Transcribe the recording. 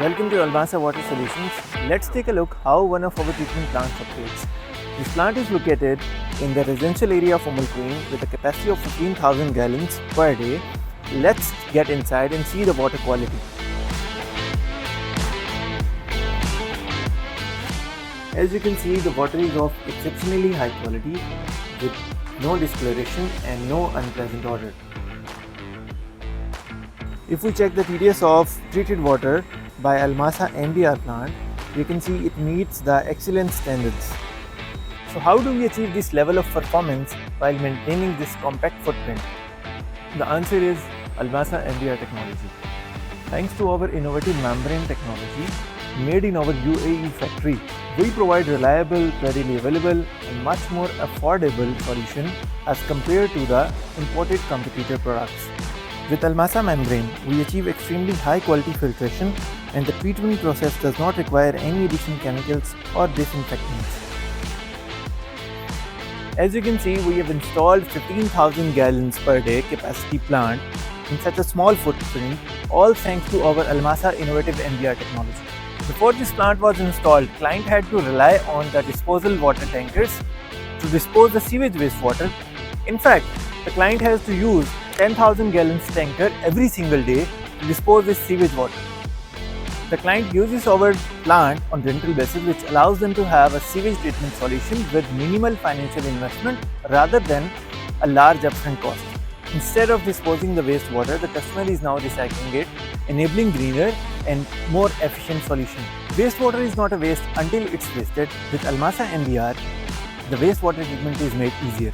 Welcome to Almasa Water Solutions. Let's take a look how one of our treatment plants operates. This plant is located in the residential area of Umm Al Quwain with a capacity of 15,000 gallons per day. Let's get inside and see the water quality. As you can see, the water is of exceptionally high quality with no discoloration and no unpleasant odor. If we check the TDS of treated water by Almasa MBR plant, we can see it meets the excellence standards. So how do we achieve this level of performance while maintaining this compact footprint? The answer is Almasa MBR technology. Thanks to our innovative membrane technology made in our UAE factory, we provide reliable, readily available and much more affordable solution as compared to the imported competitor products. With Almasa membrane, we achieve extremely high quality filtration and the treatment process does not require any additional chemicals or disinfectants. As you can see, we have installed 15,000 gallons per day capacity plant in such a small footprint, all thanks to our Almasa innovative MBR technology. Before this plant was installed, client had to rely on the disposal water tankers to dispose the sewage wastewater. In fact, the client has to use 10,000 gallons tanker every single day to dispose this sewage water. The client uses our plant on rental basis, which allows them to have a sewage treatment solution with minimal financial investment rather than a large upfront cost. Instead of disposing the wastewater, the customer is now recycling it, enabling greener and more efficient solution. Wastewater is not a waste until it's wasted. With Almasa MBR, the wastewater treatment is made easier.